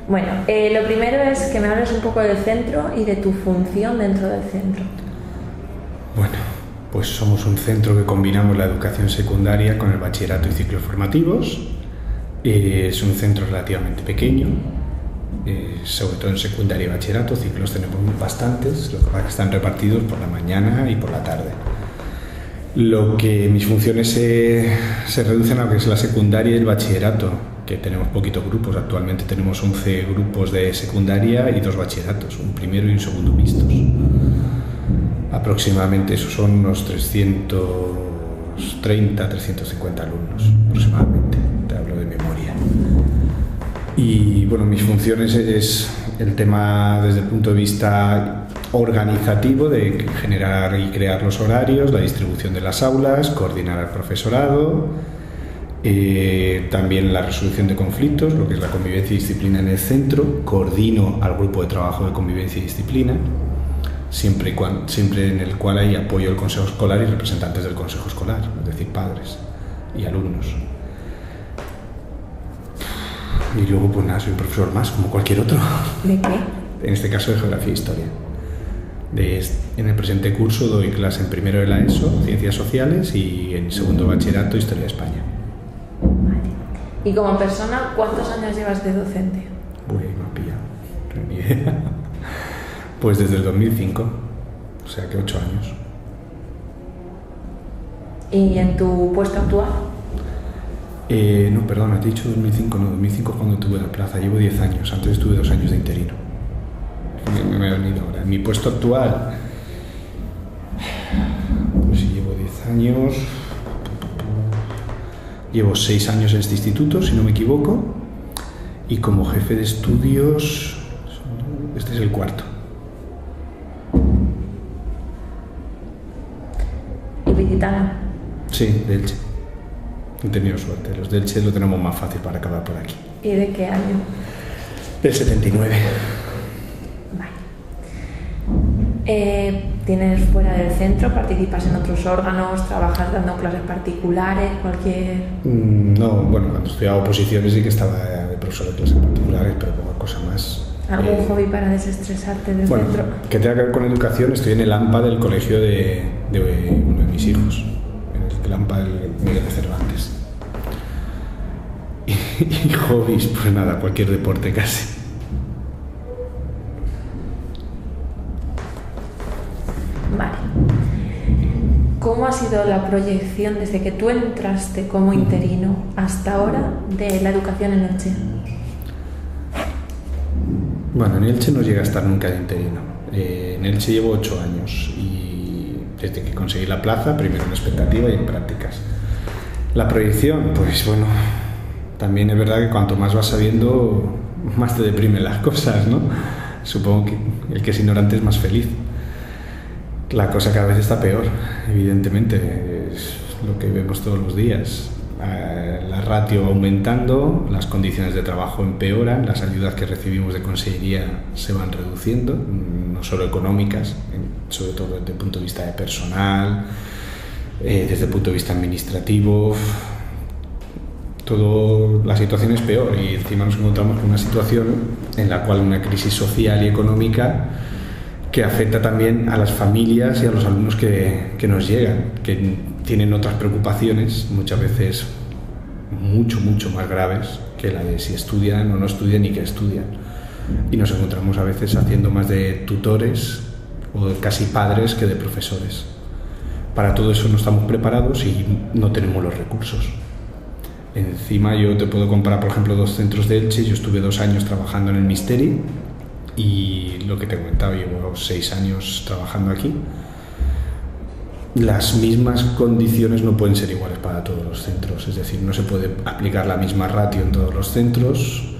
Bueno, lo primero es que me hables un poco del centro y de tu función dentro del centro. Bueno, pues somos un centro que combinamos la educación secundaria con el bachillerato y ciclos formativos. Es un centro relativamente pequeño, sobre todo en secundaria y bachillerato. Ciclos tenemos bastantes, lo que pasa es que están repartidos por la mañana y por la tarde. Lo que mis funciones se reducen a lo que es la secundaria y el bachillerato, que tenemos poquitos grupos. Actualmente tenemos 11 grupos de secundaria y 2 bachilleratos, un primero y un segundo mixtos. Aproximadamente esos son unos 330, 350 alumnos aproximadamente, te hablo de memoria. Y bueno, mis funciones es el tema desde el punto de vista organizativo, de generar y crear los horarios, la distribución de las aulas, coordinar al profesorado, también la resolución de conflictos, lo que es la convivencia y disciplina en el centro. Coordino al grupo de trabajo de convivencia y disciplina, siempre en el cual hay apoyo del consejo escolar y representantes del consejo escolar, es decir, padres y alumnos. Y luego, pues nada, soy un profesor más, como cualquier otro. ¿De qué? En este caso de Geografía e Historia. En el presente curso doy clase en primero de la ESO, Ciencias Sociales, y en segundo bachillerato, Historia de España. Vale. Y como persona, ¿cuántos años llevas de docente? Uy, me ha pillado, no tengo ni idea. Pues desde el 2005, o sea que 8 años. ¿Y en tu puesto actual? No, perdona, te he dicho 2005, no, 2005 es cuando tuve la plaza, llevo 10 años, antes estuve 2 años de interino. Me he venido ahora. En mi puesto actual, pues llevo 10 años, llevo 6 años en este instituto, si no me equivoco, y como jefe de estudios, este es el 4º. ¿Y Vilitana? Sí, de Elche. He tenido suerte, los de Elche lo tenemos más fácil para acabar por aquí. ¿Y de qué año? Del 79. ¿Tienes fuera del centro? ¿Participas en otros órganos? ¿Trabajas dando clases particulares? ¿Cualquier...? No, bueno, cuando estudiaba oposiciones sí que estaba de profesor de clases particulares, pero poca cosa más. ¿Algún hobby para desestresarte del bueno, centro? Que tenga que ver con educación, estoy en el AMPA del colegio de uno de mis hijos, en el AMPA del Miguel de Cervantes. Y hobbies, pues nada, cualquier deporte casi. Vale. ¿Cómo ha sido la proyección desde que tú entraste como interino hasta ahora de la educación en Elche? Bueno, en Elche no llega a estar nunca de interino. En Elche llevo 8 años y desde que conseguí la plaza, primero en expectativa y en prácticas. La proyección, pues bueno, también es verdad que cuanto más vas sabiendo, más te deprimen las cosas, ¿no? Supongo que el que es ignorante es más feliz. La cosa cada vez está peor, evidentemente, es lo que vemos todos los días. La ratio aumentando, las condiciones de trabajo empeoran, las ayudas que recibimos de consejería se van reduciendo, no solo económicas, sobre todo desde el punto de vista de personal, desde el punto de vista administrativo. La situación es peor y encima nos encontramos con una situación en la cual una crisis social y económica que afecta también a las familias y a los alumnos que nos llegan, que tienen otras preocupaciones, muchas veces mucho más graves que la de si estudian o no estudian y qué estudian. Y nos encontramos a veces haciendo más de tutores o casi padres que de profesores. Para todo eso no estamos preparados y no tenemos los recursos. Encima yo te puedo comparar, por ejemplo, 2 centros de Elche. Yo estuve 2 años trabajando en el Misteri y lo que te he comentado, llevo 6 años trabajando aquí. Las mismas condiciones no pueden ser iguales para todos los centros, es decir, no se puede aplicar la misma ratio en todos los centros,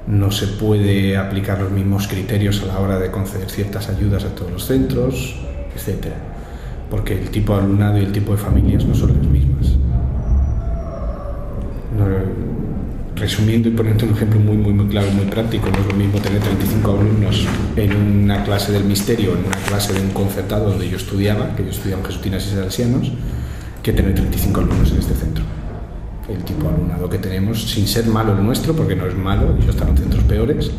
no se puede aplicar los mismos criterios a la hora de conceder ciertas ayudas a todos los centros, etc. Porque el tipo de alumnado y el tipo de familias no son las mismas. Resumiendo y poniendo un ejemplo muy claro y muy práctico, no es lo mismo tener 35 alumnos en una clase del Misterio, en una clase de un concertado donde yo estudiaba, que yo estudiaba en Jesuitinas y Salesianos, que tener 35 alumnos en este centro. el tipo de alumnado que tenemos, sin ser malo el nuestro, porque no es malo, ellos están en centros peores,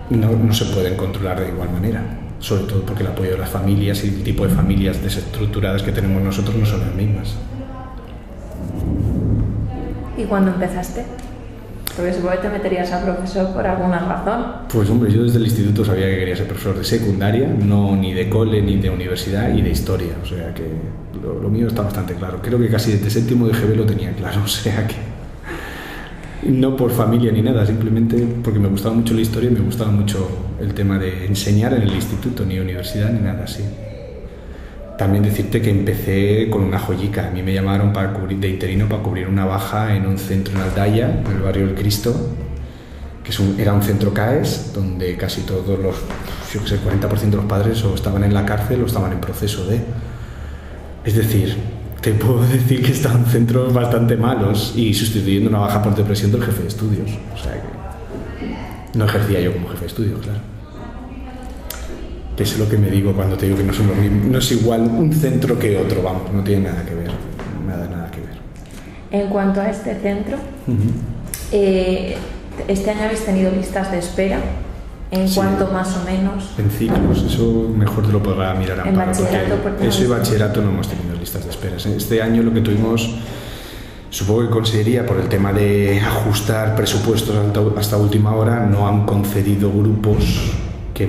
no se pueden controlar de igual manera, sobre todo porque el apoyo de las familias y el tipo de familias desestructuradas que tenemos nosotros no son las mismas. ¿Y cuándo empezaste? Porque supongo que te meterías a profesor por alguna razón. Pues hombre, yo desde el instituto sabía que quería ser profesor de secundaria, no ni de cole, ni de universidad, y de historia, o sea que lo mío está bastante claro. Creo que casi desde séptimo de GB lo tenía claro, o sea que no por familia ni nada, simplemente porque me gustaba mucho la historia y me gustaba mucho el tema de enseñar en el instituto, ni universidad ni nada así. También decirte que empecé con una joyica. A mí me llamaron de interino para cubrir una baja en un centro en Aldaya, en el barrio del Cristo, que era un centro CAES, donde casi todos los, yo que sé, 40% de los padres o estaban en la cárcel o estaban en proceso de... Es decir, te puedo decir que estaban centros bastante malos y sustituyendo una baja por depresión del jefe de estudios. O sea que no ejercía yo como jefe de estudios, claro. Que es lo que me digo cuando te digo que no son los mismos, no es igual un centro que otro, vamos, no tiene nada que ver, nada que ver. En cuanto a este centro, este año habéis tenido listas de espera. ¿En cuánto más o menos? En ciclos, eso mejor te lo podrá mirar Amparo. En bachillerato, porque eso y bachillerato no hemos tenido listas de espera. Este año lo que tuvimos, supongo que conseguiría por el tema de ajustar presupuestos hasta última hora, no han concedido grupos que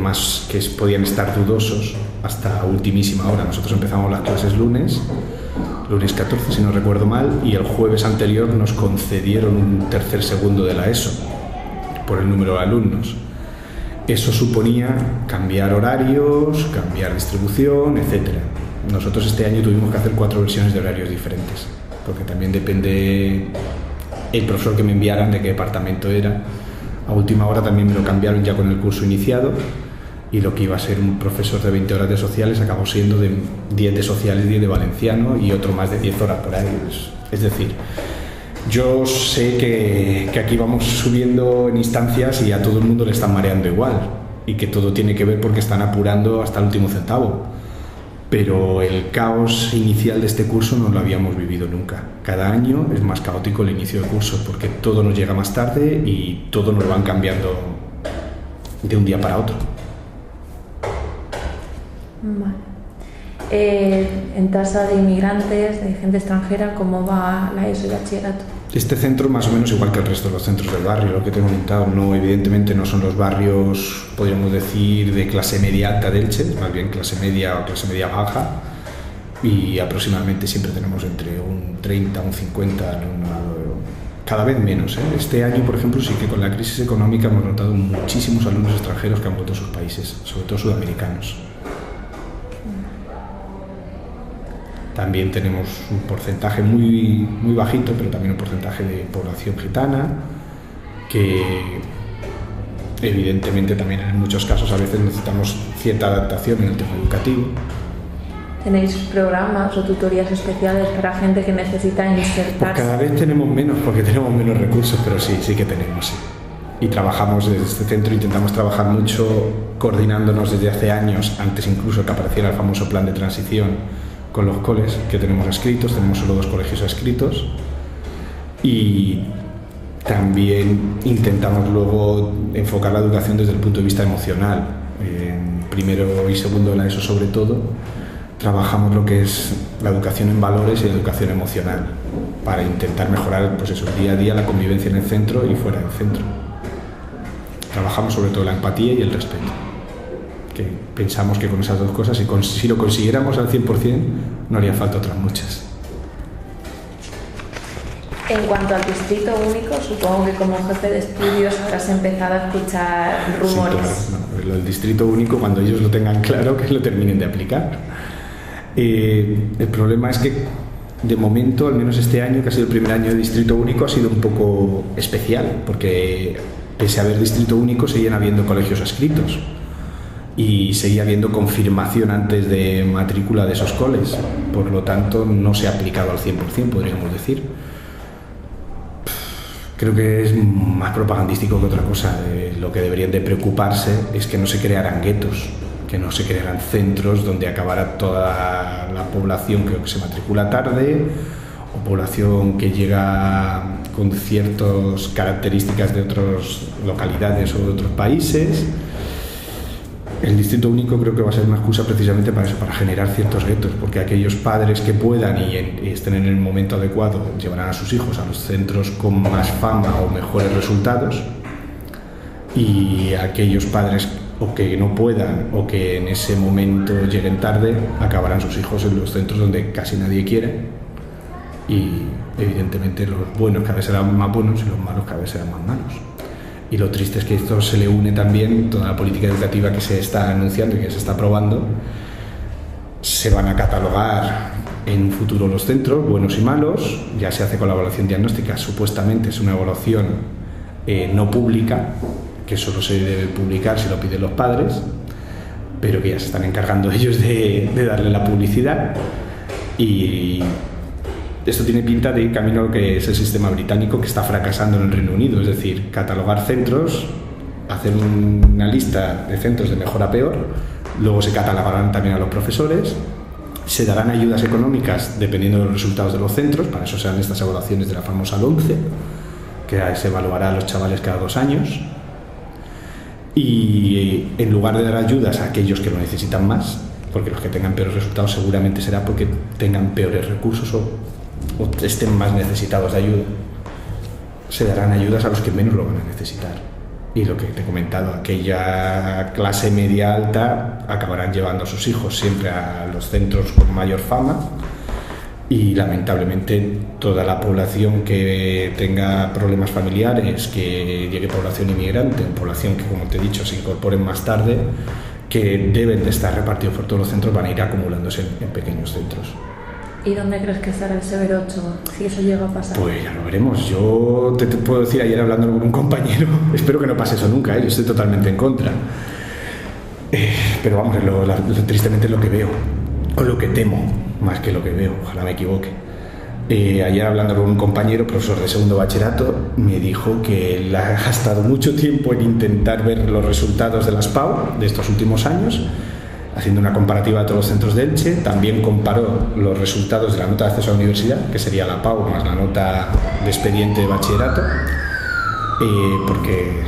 podían estar dudosos hasta ultimísima hora. Nosotros empezamos las clases lunes 14 si no recuerdo mal, y el jueves anterior nos concedieron un tercer segundo de la ESO por el número de alumnos. Eso suponía cambiar horarios, cambiar distribución, etc. Nosotros este año tuvimos que hacer 4 versiones de horarios diferentes, porque también depende el profesor que me enviaran, de qué departamento era. A última hora también me lo cambiaron ya con el curso iniciado, y lo que iba a ser un profesor de 20 horas de sociales acabó siendo de 10 de sociales, 10 de valenciano y otro más de 10 horas por ahí. Es decir, yo sé que aquí vamos subiendo en instancias y a todo el mundo le están mareando igual, y que todo tiene que ver porque están apurando hasta el último centavo. Pero el caos inicial de este curso no lo habíamos vivido nunca. Cada año es más caótico el inicio del curso, porque todo nos llega más tarde y todo nos lo van cambiando de un día para otro. Vale. En tasa de inmigrantes, de gente extranjera, ¿cómo va la ESO y bachillerato? Este centro más o menos igual que el resto de los centros del barrio, lo que te he comentado, evidentemente no son los barrios, podríamos decir, de clase media alta de Elche, más bien clase media o clase media baja, y aproximadamente siempre tenemos entre un 30, un 50, cada vez menos. Este año, por ejemplo, sí que con la crisis económica hemos notado muchísimos alumnos extranjeros que han vuelto a sus países, sobre todo sudamericanos. También tenemos un porcentaje muy bajito, pero también un porcentaje de población gitana, que evidentemente también en muchos casos a veces necesitamos cierta adaptación en el tema educativo. ¿Tenéis programas o tutorías especiales para gente que necesita insertarse? Pues cada vez tenemos menos, porque tenemos menos recursos, pero sí que tenemos, sí. Y trabajamos desde este centro, intentamos trabajar mucho coordinándonos desde hace años, antes incluso que apareciera el famoso plan de transición, con los coles que tenemos adscritos. Tenemos solo 2 colegios adscritos, y también intentamos luego enfocar la educación desde el punto de vista emocional. En primero y segundo de la ESO, sobre todo, trabajamos lo que es la educación en valores y la educación emocional, para intentar mejorar, pues eso, día a día la convivencia en el centro y fuera del centro. Trabajamos sobre todo la empatía y el respeto, que pensamos que con esas 2 cosas, si lo consiguiéramos al 100%, no haría falta otras muchas. En cuanto al distrito único, supongo que como jefe de estudios habrás empezado a escuchar rumores. Sí, claro. El distrito único, cuando ellos lo tengan claro, que lo terminen de aplicar. El problema es que, de momento, al menos este año, que ha sido el primer año de distrito único, ha sido un poco especial, porque pese a haber distrito único, seguían habiendo colegios adscritos y seguía habiendo confirmación antes de matrícula de esos coles. Por lo tanto, no se ha aplicado al 100%, podríamos decir. Creo que es más propagandístico que otra cosa. Lo que deberían de preocuparse es que no se crearan guetos, que no se crearan centros donde acabara toda la población que se matricula tarde o población que llega con ciertas características de otras localidades o de otros países. El distrito único creo que va a ser una excusa precisamente para eso, para generar ciertos retos, porque aquellos padres que puedan y estén en el momento adecuado llevarán a sus hijos a los centros con más fama o mejores resultados, y aquellos padres o que no puedan o que en ese momento lleguen tarde acabarán sus hijos en los centros donde casi nadie quiere, y evidentemente los buenos cada vez serán más buenos y los malos cada vez serán más malos. Y lo triste es que esto se le une también toda la política educativa que se está anunciando y que se está aprobando. Se van a catalogar en un futuro los centros, buenos y malos. Ya se hace con la evaluación diagnóstica, supuestamente es una evaluación no pública, que solo se debe publicar si lo piden los padres, pero que ya se están encargando ellos de darle la publicidad. Y esto tiene pinta de ir camino a lo que es el sistema británico, que está fracasando en el Reino Unido, es decir, catalogar centros, hacer una lista de centros de mejor a peor, luego se catalogarán también a los profesores, se darán ayudas económicas dependiendo de los resultados de los centros, para eso serán estas evaluaciones de la famosa LOMCE, que se evaluará a los chavales cada 2 años, y en lugar de dar ayudas a aquellos que lo necesitan más, porque los que tengan peores resultados seguramente será porque tengan peores recursos o estén más necesitados de ayuda, se darán ayudas a los que menos lo van a necesitar. Y lo que te he comentado, aquella clase media alta acabarán llevando a sus hijos siempre a los centros con mayor fama, y lamentablemente toda la población que tenga problemas familiares, que llegue población inmigrante, población que, como te he dicho, se incorporen más tarde, que deben de estar repartidos por todos los centros, van a ir acumulándose en pequeños centros. ¿Y dónde crees que estará el Severo 8 si eso llega a pasar? Pues ya lo veremos. Yo te puedo decir, ayer hablando con un compañero, espero que no pase eso nunca, yo estoy totalmente en contra. Pero vamos, tristemente es lo que veo, o lo que temo, más que lo que veo, ojalá me equivoque. Ayer hablando con un compañero, profesor de segundo bachillerato, me dijo que él ha gastado mucho tiempo en intentar ver los resultados de las PAU de estos últimos años, haciendo una comparativa de todos los centros de Elche. También comparó los resultados de la nota de acceso a la universidad, que sería la PAU más la nota de expediente de bachillerato, porque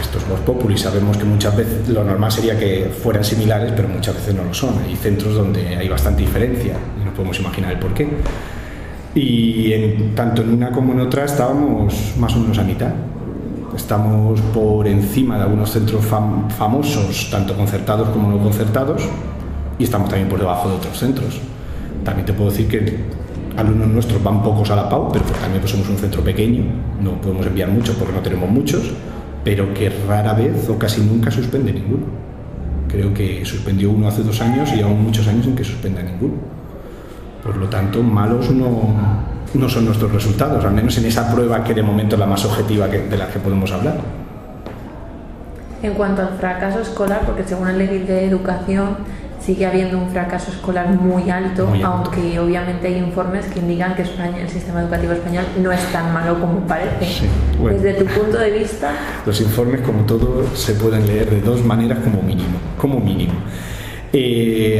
esto es vox populi, sabemos que muchas veces lo normal sería que fueran similares, pero muchas veces no lo son. Hay centros donde hay bastante diferencia y no podemos imaginar el porqué. Y tanto en una como en otra estábamos más o menos a mitad. Estamos por encima de algunos centros famosos, tanto concertados como no concertados, y estamos también por debajo de otros centros. También te puedo decir que alumnos nuestros van pocos a la PAU, pero también pues somos un centro pequeño, no podemos enviar muchos porque no tenemos muchos, pero que rara vez o casi nunca suspende ninguno. Creo que suspendió uno hace 2 años y llevamos muchos años sin que suspenda ninguno. Por lo tanto, malos no son nuestros resultados, al menos en esa prueba que de momento es la más objetiva de la que podemos hablar. En cuanto al fracaso escolar, porque según la ley de educación sigue habiendo un fracaso escolar muy alto, aunque obviamente hay informes que indican que España, el sistema educativo español no es tan malo como parece. Sí, bueno, desde tu punto de vista... Los informes, como todo, se pueden leer de 2 maneras como mínimo.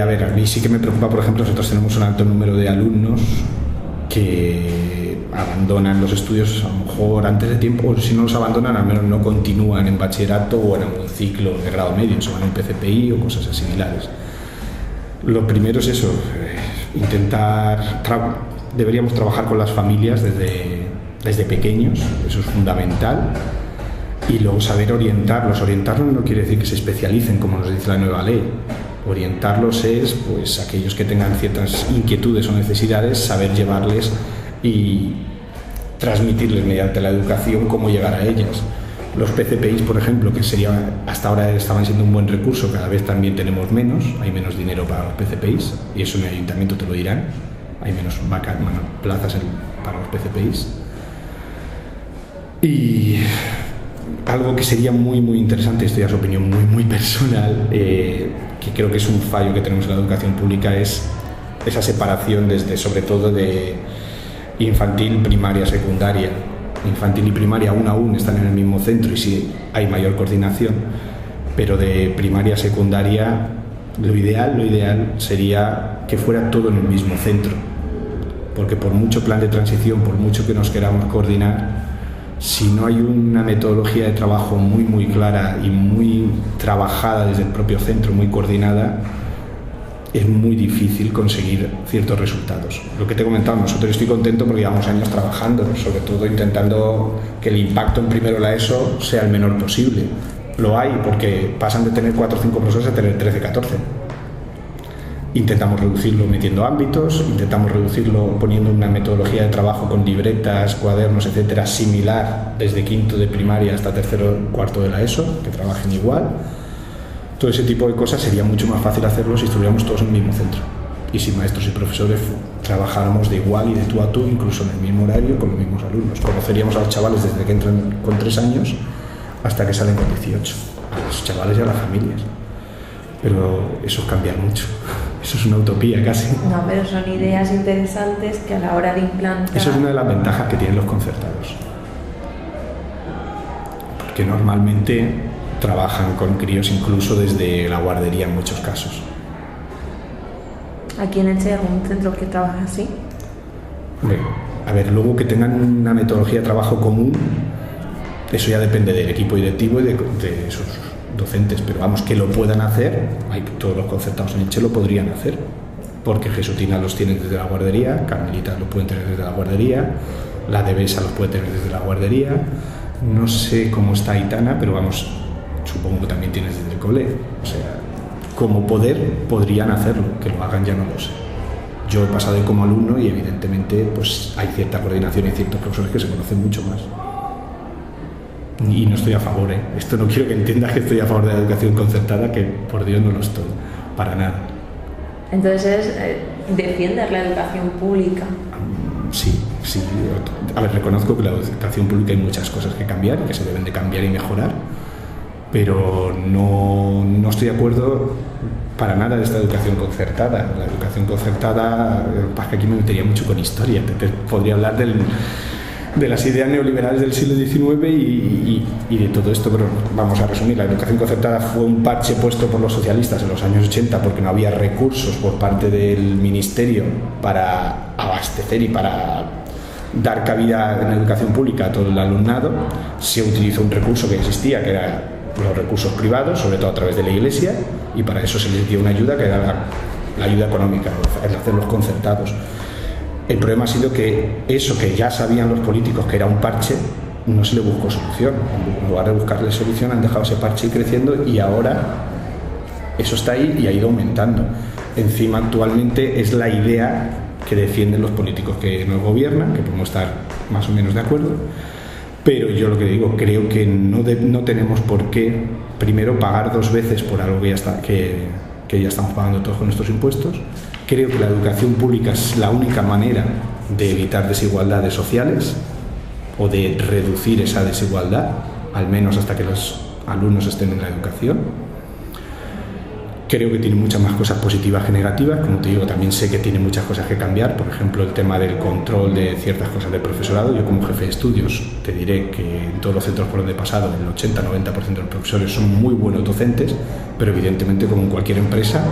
A ver, a mí sí que me preocupa, por ejemplo, nosotros tenemos un alto número de alumnos que abandonan los estudios a lo mejor antes de tiempo, o si no los abandonan, al menos no continúan en bachillerato o en un ciclo de grado medio, se van a un PCPI o cosas similares. Lo primero es eso, deberíamos trabajar con las familias desde pequeños, eso es fundamental, y luego saber orientarlos. Orientarlos no quiere decir que se especialicen, como nos dice la nueva ley. Orientarlos es, pues, aquellos que tengan ciertas inquietudes o necesidades, saber llevarles y transmitirles mediante la educación cómo llegar a ellas. Los PCPIs, por ejemplo, que hasta ahora estaban siendo un buen recurso, cada vez también tenemos menos, hay menos dinero para los PCPIs, y eso en el ayuntamiento te lo dirán, hay menos plazas para los PCPIs. Y algo que sería muy muy interesante, esto ya es opinión muy personal, que creo que es un fallo que tenemos en la educación pública, es esa separación sobre todo de infantil, primaria, secundaria. Infantil y primaria aún están en el mismo centro y sí hay mayor coordinación, pero de primaria a secundaria lo ideal sería que fuera todo en el mismo centro. porque por mucho plan de transición, por mucho que nos queramos coordinar, si no hay una metodología de trabajo muy clara y muy trabajada desde el propio centro, muy coordinada, es muy difícil conseguir ciertos resultados. Lo que te he comentado, nosotros estoy contento porque llevamos años trabajando, sobre todo intentando que el impacto en primero la ESO sea el menor posible. Lo hay porque pasan de tener 4 o 5 profesores a tener 13, 14. Intentamos reducirlo metiendo ámbitos, intentamos reducirlo poniendo una metodología de trabajo con libretas, cuadernos, etcétera, similar desde quinto de primaria hasta tercero, cuarto de la ESO, que trabajen igual. Todo ese tipo de cosas sería mucho más fácil hacerlo si estuviéramos todos en el mismo centro y si maestros y profesores trabajáramos de igual y de tú a tú, incluso en el mismo horario con los mismos alumnos. Conoceríamos a los chavales desde que entran con 3 años hasta que salen con 18, a los chavales y a las familias. Pero eso es cambiar mucho, eso es una utopía casi. No, pero son ideas interesantes que a la hora de implantar... Eso es una de las ventajas que tienen los concertados, porque normalmente trabajan con críos incluso desde la guardería en muchos casos. ¿Aquí en Elche hay algún centro que trabaje así? Hombre, a ver, luego que tengan una metodología de trabajo común, eso ya depende del equipo directivo y de sus docentes, pero vamos, que lo puedan hacer, todos los concertados en Elche lo podrían hacer, porque Jesutina los tiene desde la guardería, Carmelita los pueden tener desde la guardería, la de Besa los puede tener desde la guardería, no sé cómo está Aitana, pero vamos, supongo que también tienes desde el cole, o sea, como podrían hacerlo, que lo hagan ya no lo sé. Yo he pasado ahí como alumno y evidentemente pues hay cierta coordinación y ciertos profesores que se conocen mucho más. Y no estoy a favor, esto no quiero que entiendas que estoy a favor de la educación concertada, que por Dios no lo estoy, para nada. Entonces, ¿defiendes la educación pública? Sí. A ver, reconozco que la educación pública hay muchas cosas que cambiar y que se deben de cambiar y mejorar, pero no estoy de acuerdo para nada de esta educación concertada. La educación concertada, pasa que aquí me metería mucho con historia, te podría hablar de las ideas neoliberales del siglo XIX y de todo esto, pero vamos a resumir. La educación concertada fue un parche puesto por los socialistas en los años 80 porque no había recursos por parte del ministerio para abastecer y para dar cabida en la educación pública a todo el alumnado. Se utilizó un recurso que existía, que era los recursos privados, sobre todo a través de la Iglesia, y para eso se les dio una ayuda que era la ayuda económica, el hacer los concertados. El problema ha sido que eso que ya sabían los políticos que era un parche, no se le buscó solución. En lugar de buscarle solución, han dejado ese parche ir creciendo y ahora eso está ahí y ha ido aumentando. Encima, actualmente es la idea que defienden los políticos que nos gobiernan, que podemos estar más o menos de acuerdo, pero yo lo que digo, creo que no tenemos por qué primero pagar 2 veces por algo que ya estamos pagando todos con nuestros impuestos. Creo que la educación pública es la única manera de evitar desigualdades sociales o de reducir esa desigualdad, al menos hasta que los alumnos estén en la educación. Creo que tiene muchas más cosas positivas que negativas. Como te digo, también sé que tiene muchas cosas que cambiar. Por ejemplo, el tema del control de ciertas cosas del profesorado. Yo como jefe de estudios te diré que en todos los centros por donde he pasado, el 80-90% de los profesores son muy buenos docentes, pero evidentemente, como en cualquier empresa,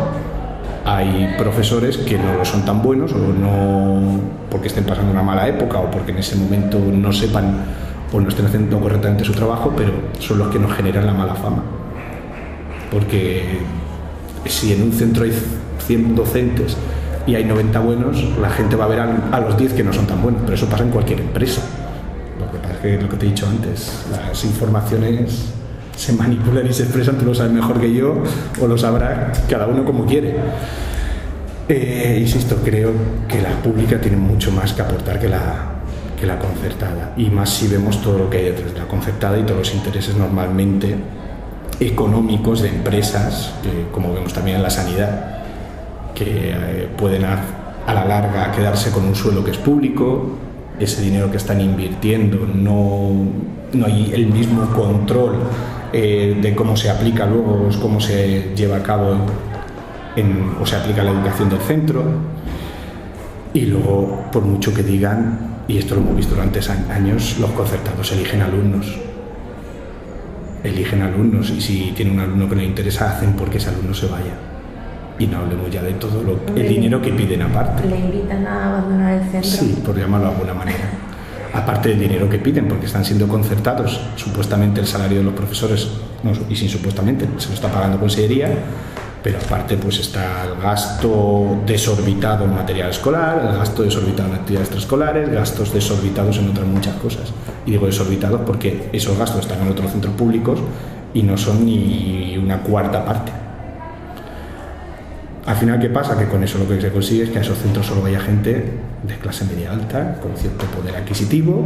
hay profesores que no lo son tan buenos, o no porque estén pasando una mala época o porque en ese momento no sepan o no estén haciendo correctamente su trabajo, pero son los que nos generan la mala fama. Porque si en un centro hay 100 docentes y hay 90 buenos, la gente va a ver a los 10 que no son tan buenos, pero eso pasa en cualquier empresa. Lo que pasa es que lo que te he dicho antes, las informaciones se manipulan y se expresan, tú lo sabes mejor que yo, o lo sabrá cada uno como quiere. Insisto, creo que la pública tiene mucho más que aportar que la concertada, y más si vemos todo lo que hay detrás de la concertada y todos los intereses normalmente económicos de empresas, como vemos también en la sanidad, que pueden a la larga quedarse con un suelo que es público. Ese dinero que están invirtiendo no hay el mismo control de cómo se aplica luego, cómo se lleva a cabo o se aplica la educación del centro. Y luego, por mucho que digan, y esto lo hemos visto durante años, los concertados eligen alumnos, y si tiene un alumno que no le interesa, hacen porque ese alumno se vaya. Y no hablemos ya de todo el dinero que piden aparte. ¿Le invitan a abandonar el centro? Sí, por llamarlo de alguna manera. Aparte del dinero que piden, porque están siendo concertados, supuestamente el salario de los profesores, no, y sin supuestamente, se lo está pagando Consellería, pero aparte pues está el gasto desorbitado en material escolar, el gasto desorbitado en actividades extraescolares, gastos desorbitados en otras muchas cosas. Y digo desorbitados porque esos gastos están en otros centros públicos y no son ni una cuarta parte. Al final, ¿qué pasa? Que con eso lo que se consigue es que a esos centros solo vaya gente de clase media alta, con cierto poder adquisitivo,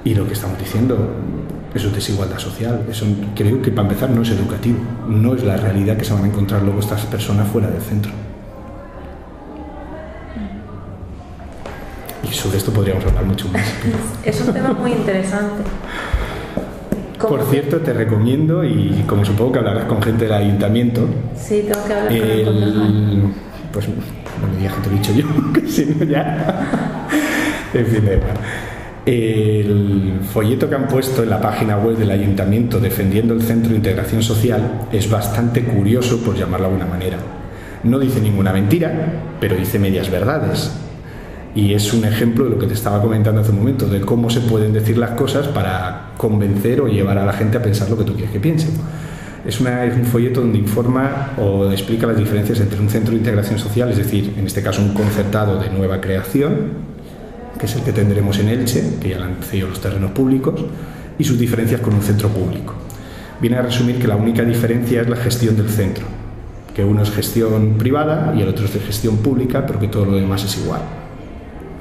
y lo que estamos diciendo, eso es desigualdad social. Eso, creo que para empezar no es educativo, no es la realidad que se van a encontrar luego estas personas fuera del centro. Y sobre esto podríamos hablar mucho más. Es un tema muy interesante. Por cierto, te recomiendo, y como supongo que hablarás con gente del ayuntamiento, sí, tengo que hablar con el concejal. Pues no me digas que te lo he dicho yo, que si no ya. En fin, el folleto que han puesto en la página web del ayuntamiento defendiendo el Centro de Integración Social es bastante curioso, por llamarlo de alguna manera. No dice ninguna mentira, pero dice medias verdades. Y es un ejemplo de lo que te estaba comentando hace un momento, de cómo se pueden decir las cosas para convencer o llevar a la gente a pensar lo que tú quieres que piense. Es un folleto donde informa o explica las diferencias entre un centro de integración social, es decir, en este caso un concertado de nueva creación, que es el que tendremos en Elche, que ya le han cedido los terrenos públicos, y sus diferencias con un centro público. Viene a resumir que la única diferencia es la gestión del centro, que uno es gestión privada y el otro es de gestión pública, pero que todo lo demás es igual.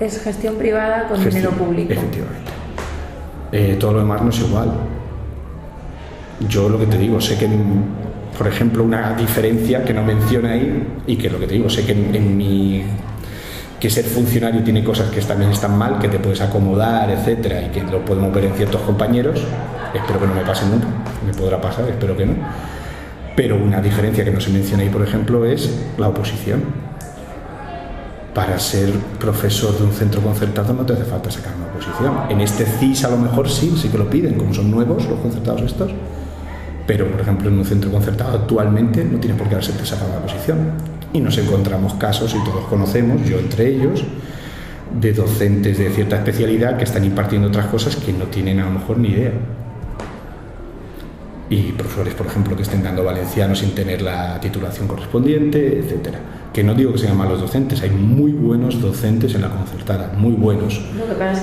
Es gestión privada con dinero público. Efectivamente. Todo lo demás no es igual. Yo lo que te digo, sé que, por ejemplo, una diferencia que no menciona ahí, y que lo que te digo, sé que que ser funcionario tiene cosas que también están mal, que te puedes acomodar, etcétera, y que lo podemos ver en ciertos compañeros. Espero que no me pase nunca, me podrá pasar, espero que no. Pero una diferencia que no se menciona ahí, por ejemplo, es la oposición. Para ser profesor de un centro concertado no te hace falta sacar una oposición. En este CIS a lo mejor sí que lo piden, como son nuevos los concertados estos. Pero, por ejemplo, en un centro concertado actualmente no tiene por qué haberse sacado una oposición. Y nos encontramos casos, y todos conocemos, yo entre ellos, de docentes de cierta especialidad que están impartiendo otras cosas que no tienen a lo mejor ni idea. Y profesores, por ejemplo, que estén dando valenciano sin tener la titulación correspondiente, etcétera. Que no digo que sean malos docentes, hay muy buenos docentes en la concertada, muy buenos.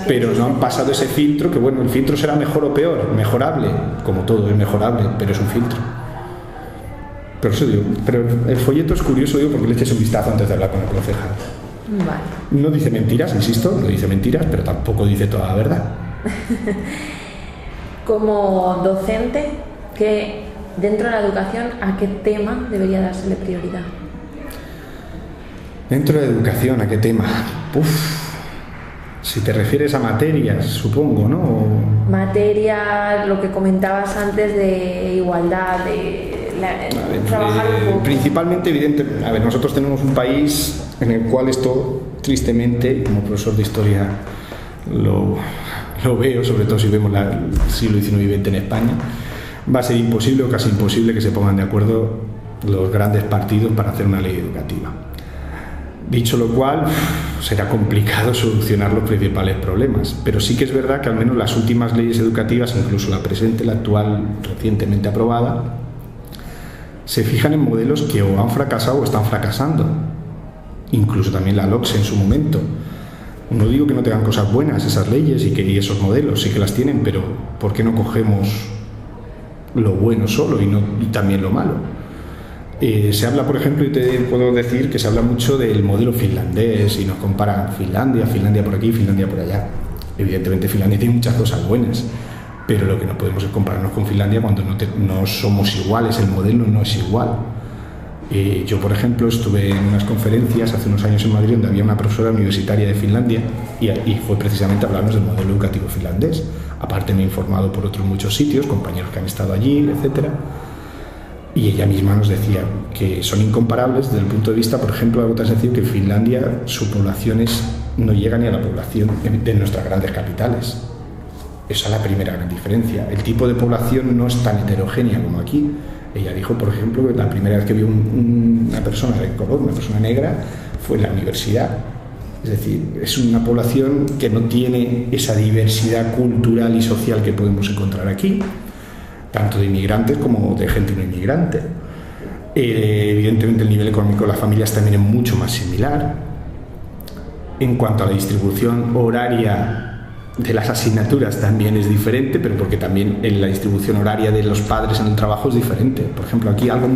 Pero no han pasado ese filtro, que bueno, el filtro será mejor o peor, mejorable, como todo es mejorable, pero es un filtro. Pero eso digo, pero el folleto es curioso, digo, porque le eches un vistazo antes de hablar con el concejal. Vale. No dice mentiras, insisto, no dice mentiras, pero tampoco dice toda la verdad. Como docente, que dentro de la educación, ¿a qué tema debería dársele prioridad? Dentro de la educación, ¿a qué tema? Si te refieres a materias, supongo, ¿no? Materias, lo que comentabas antes de igualdad, trabajar un poco. Principalmente, evidentemente, a ver, nosotros tenemos un país en el cual esto, tristemente, como profesor de historia lo veo, sobre todo si vemos el siglo XIX y XX en España, va a ser imposible o casi imposible que se pongan de acuerdo los grandes partidos para hacer una ley educativa. Dicho lo cual, será complicado solucionar los principales problemas, pero sí que es verdad que al menos las últimas leyes educativas, incluso la presente, la actual recientemente aprobada, se fijan en modelos que o han fracasado o están fracasando. Incluso también la LOCSE en su momento. No digo que no tengan cosas buenas esas leyes y esos modelos, sí que las tienen, pero ¿por qué no cogemos lo bueno solo y también lo malo? Se habla, por ejemplo, y te puedo decir que se habla mucho del modelo finlandés y nos comparan Finlandia por aquí, Finlandia por allá. Evidentemente Finlandia tiene muchas cosas buenas, pero lo que no podemos es compararnos con Finlandia cuando no somos iguales, el modelo no es igual. Yo, por ejemplo, estuve en unas conferencias hace unos años en Madrid donde había una profesora universitaria de Finlandia y fue precisamente a hablarnos del modelo educativo finlandés. Aparte me he informado por otros muchos sitios, compañeros que han estado allí, etcétera. Y ella misma nos decía que son incomparables desde el punto de vista, por ejemplo, algo tan sencillo que en Finlandia su población no llega ni a la población de nuestras grandes capitales. Esa es la primera gran diferencia. El tipo de población no es tan heterogénea como aquí. Ella dijo, por ejemplo, que la primera vez que vio una persona de color, una persona negra, fue en la universidad. Es decir, es una población que no tiene esa diversidad cultural y social que podemos encontrar aquí, tanto de inmigrantes como de gente no inmigrante. Evidentemente el nivel económico de las familias también es mucho más similar. En cuanto a la distribución horaria de las asignaturas también es diferente, pero porque también la distribución horaria de los padres en el trabajo es diferente. Por ejemplo, aquí algo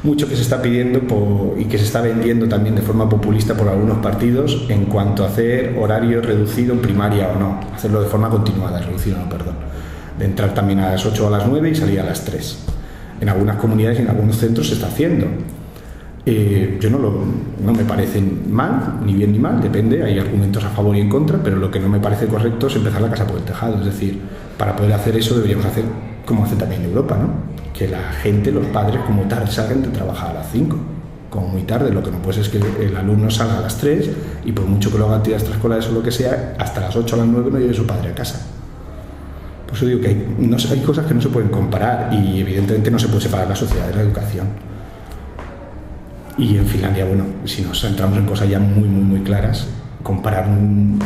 mucho que se está pidiendo y que se está vendiendo también de forma populista por algunos partidos en cuanto a hacer horario reducido en primaria o no, hacerlo de forma continuada, reducido no, perdón, de entrar también a las 8 o a las 9 y salir a las 3. En algunas comunidades y en algunos centros se está haciendo. Yo no me parece mal, ni bien ni mal, depende, hay argumentos a favor y en contra, pero lo que no me parece correcto es empezar la casa por el tejado. Es decir, para poder hacer eso deberíamos hacer como hace también Europa, ¿no? Que la gente, los padres, como tarde salgan de trabajar a las 5, como muy tarde. Lo que no puede es que el alumno salga a las 3 y por mucho que lo haga actividades extraescolares o lo que sea, hasta las 8 o las 9 no lleve su padre a casa. Por eso digo que hay cosas que no se pueden comparar y evidentemente no se puede separar la sociedad de la educación. Y en Finlandia, bueno, si nos centramos en cosas ya muy claras, comparar un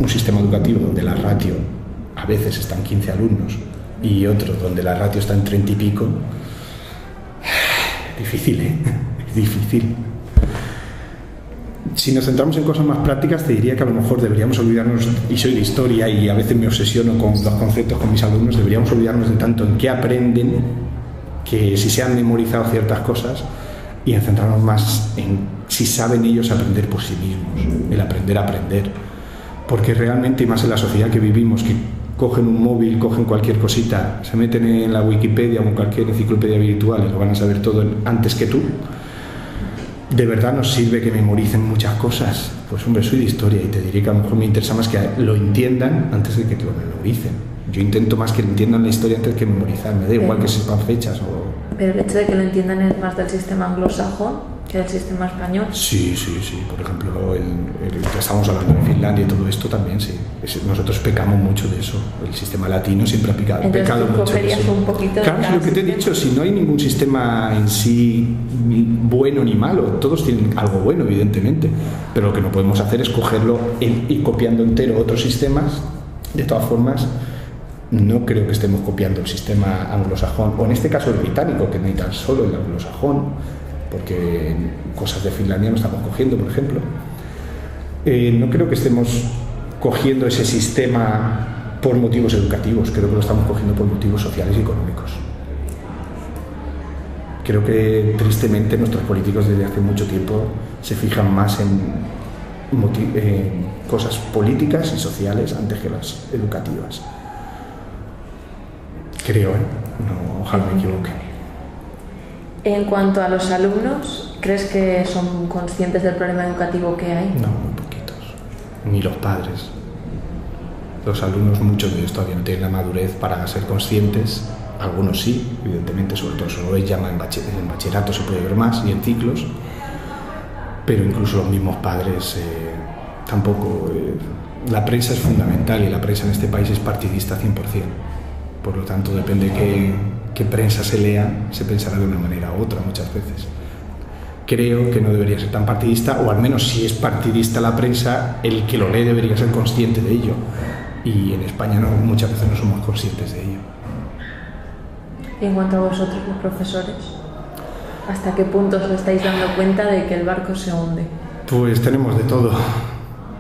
sistema educativo donde la ratio a veces está en 15 alumnos y otro donde la ratio está en 30 y pico, difícil, ¿eh? Es difícil. Si nos centramos en cosas más prácticas, te diría que a lo mejor deberíamos olvidarnos, y soy de historia y a veces me obsesiono con los conceptos con mis alumnos, deberíamos olvidarnos de tanto en qué aprenden, que si se han memorizado ciertas cosas, y en centrarnos más en si saben ellos aprender por sí mismos, el aprender a aprender. Porque realmente, y más en la sociedad que vivimos, que cogen un móvil, cogen cualquier cosita, se meten en la Wikipedia o en cualquier enciclopedia virtual y lo van a saber todo antes que tú, ¿de verdad nos sirve que memoricen muchas cosas? Pues hombre, soy de historia y te diré que a lo mejor me interesa más que lo entiendan antes de que lo memoricen. Yo intento más que entiendan la historia antes que memorizar, me da igual que sepan fechas o... Pero el hecho de que lo entiendan es más del sistema anglosajón que del sistema español. Sí. Por ejemplo, el que estamos hablando de Finlandia y todo esto también, sí. Nosotros pecamos mucho de eso. El sistema latino siempre ha pecado mucho de eso. Un poquito claro, es lo que te he dicho. Si no hay ningún sistema en sí bueno ni malo, todos tienen algo bueno, evidentemente. Pero lo que no podemos hacer es cogerlo y copiando entero otros sistemas. De todas formas, no creo que estemos copiando el sistema anglosajón, o en este caso el británico, que no hay tan solo el anglosajón, porque cosas de Finlandia no estamos cogiendo, por ejemplo. No creo que estemos cogiendo ese sistema por motivos educativos, creo que lo estamos cogiendo por motivos sociales y económicos. Creo que tristemente nuestros políticos desde hace mucho tiempo se fijan más en cosas políticas y sociales antes que las educativas. Creo, no, ojalá me equivoque. En cuanto a los alumnos, ¿crees que son conscientes del problema educativo que hay? No, muy poquitos. Ni los padres. Los alumnos, muchos de ellos todavía no tienen la madurez para ser conscientes. Algunos sí, evidentemente, sobre todo solo les llama en bachillerato, se puede ver más, y en ciclos. Pero incluso los mismos padres tampoco. La prensa es fundamental y la prensa en este país es partidista 100%. Por lo tanto, depende de qué prensa se lea, se pensará de una manera u otra muchas veces. Creo que no debería ser tan partidista, o al menos si es partidista la prensa, el que lo lee debería ser consciente de ello. Y en España muchas veces no somos conscientes de ello. Y en cuanto a vosotros, los profesores, ¿hasta qué punto os estáis dando cuenta de que el barco se hunde? Pues tenemos de todo.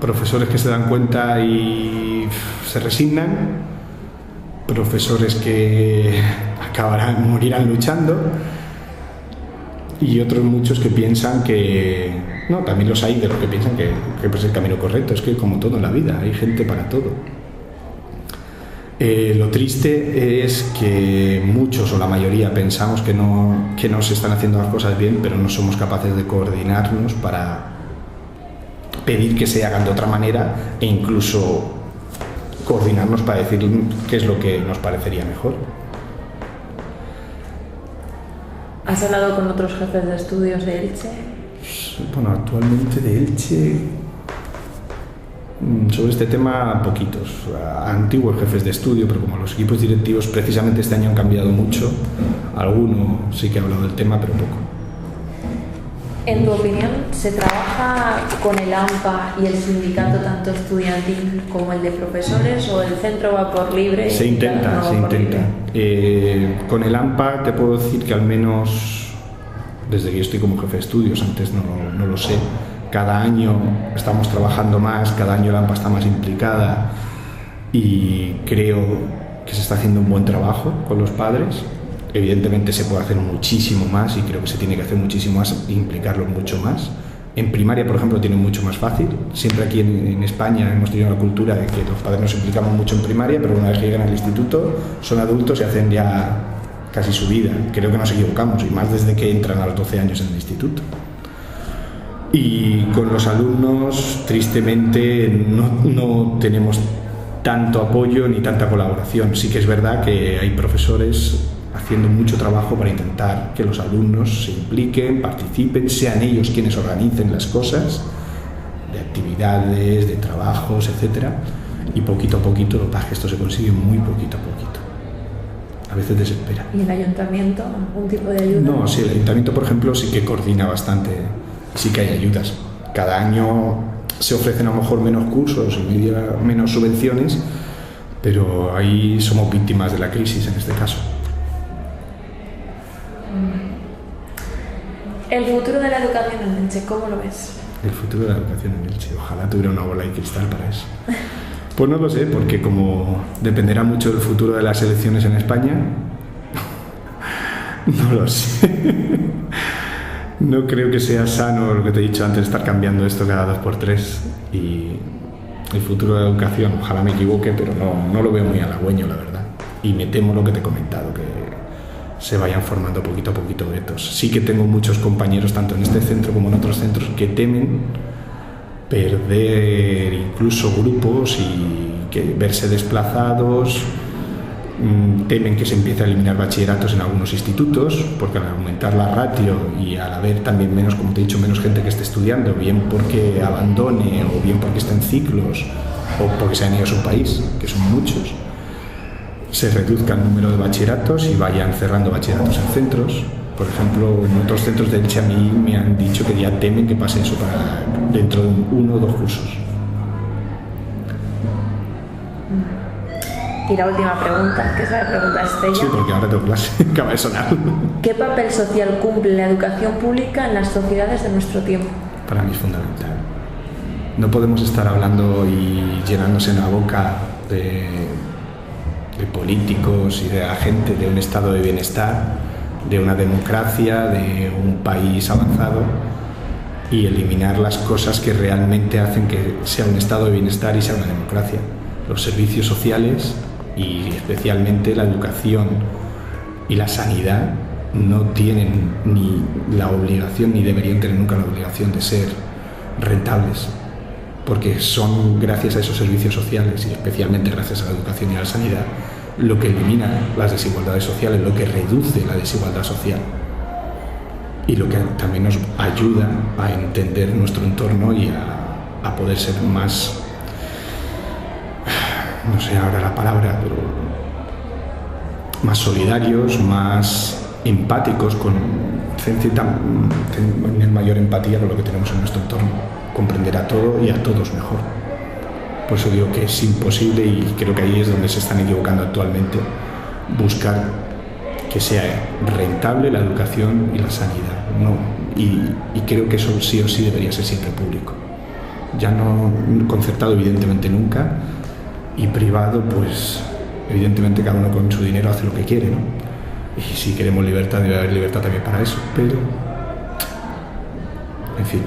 Profesores que se dan cuenta y se resignan, profesores que morirán luchando, y otros muchos que piensan que... No, también los hay de los que piensan que es el camino correcto. Es que como todo en la vida, hay gente para todo. Lo triste es que muchos o la mayoría pensamos que no se están haciendo las cosas bien, pero no somos capaces de coordinarnos para pedir que se hagan de otra manera e incluso coordinarnos para decir qué es lo que nos parecería mejor. ¿Has hablado con otros jefes de estudios de Elche? Bueno, actualmente de Elche Sobre este tema, poquitos. Antiguos jefes de estudio, pero como los equipos directivos precisamente este año han cambiado mucho, alguno sí que ha hablado del tema, pero poco. En tu opinión, ¿se trabaja con el AMPA y el sindicato tanto estudiantil como el de profesores, o el centro va por libre? Se intenta. Con el AMPA te puedo decir que al menos desde que yo estoy como jefe de estudios, antes no lo sé, cada año estamos trabajando más, cada año la AMPA está más implicada y creo que se está haciendo un buen trabajo con los padres. Evidentemente se puede hacer muchísimo más y creo que se tiene que hacer muchísimo más, implicarlos mucho más. En primaria, por ejemplo, tienen mucho más fácil. Siempre aquí en España hemos tenido la cultura de que los padres nos implicamos mucho en primaria, pero una vez que llegan al instituto son adultos y hacen ya casi su vida. Creo que nos equivocamos, y más desde que entran a los 12 años en el instituto. Y con los alumnos, tristemente, no tenemos tanto apoyo ni tanta colaboración. Sí que es verdad que hay profesores haciendo mucho trabajo para intentar que los alumnos se impliquen, participen, sean ellos quienes organicen las cosas, de actividades, de trabajos, etc. Y poquito a poquito, lo que pasa es que esto se consigue muy poquito a poquito. A veces desespera. ¿Y el ayuntamiento? ¿Algún tipo de ayuda? No, sí, el ayuntamiento, por ejemplo, sí que coordina bastante, sí que hay ayudas. Cada año se ofrecen a lo mejor menos cursos y menos subvenciones, pero ahí somos víctimas de la crisis en este caso. ¿El futuro de la educación en Elche, cómo lo ves? El futuro de la educación en Elche, ojalá tuviera una bola de cristal para eso. Pues no lo sé, porque como dependerá mucho del futuro de las elecciones en España, no lo sé. No creo que sea sano lo que te he dicho antes, estar cambiando esto cada 2x3. Y el futuro de la educación, ojalá me equivoque, pero no lo veo muy halagüeño, la verdad. Y me temo lo que te he comentado, que se vayan formando poquito a poquito guetos. Sí que tengo muchos compañeros, tanto en este centro como en otros centros, que temen perder incluso grupos y que verse desplazados, temen que se empiece a eliminar bachilleratos en algunos institutos, porque al aumentar la ratio y al haber también menos, como te he dicho, menos gente que esté estudiando, bien porque abandone o bien porque esté en ciclos o porque se han ido a su país, que son muchos, se reduzca el número de bachilleratos y vayan cerrando bachilleratos en centros. Por ejemplo, en otros centros de Elche a mí me han dicho que ya temen que pase eso para dentro de 1 o 2 cursos. Y la última pregunta, que es la pregunta estrella. Sí, porque ahora tengo clase, acaba de sonar. ¿Qué papel social cumple la educación pública en las sociedades de nuestro tiempo? Para mí es fundamental. No podemos estar hablando y llenándose la boca de políticos y de la gente de un estado de bienestar, de una democracia, de un país avanzado, y eliminar las cosas que realmente hacen que sea un estado de bienestar y sea una democracia. Los servicios sociales y especialmente la educación y la sanidad no tienen ni la obligación, ni deberían tener nunca la obligación de ser rentables, porque son gracias a esos servicios sociales y especialmente gracias a la educación y a la sanidad lo que elimina las desigualdades sociales, lo que reduce la desigualdad social y lo que también nos ayuda a entender nuestro entorno y a poder ser más, no sé ahora la palabra, pero más solidarios, más empáticos, tener mayor empatía con lo que tenemos en nuestro entorno, comprender a todo y a todos mejor. Por eso digo que es imposible, y creo que ahí es donde se están equivocando actualmente, buscar que sea rentable la educación y la sanidad. No, y creo que eso sí o sí debería ser siempre público. Ya no concertado evidentemente nunca, y privado pues evidentemente cada uno con su dinero hace lo que quiere, ¿no? Y si queremos libertad debe haber libertad también para eso, pero en fin.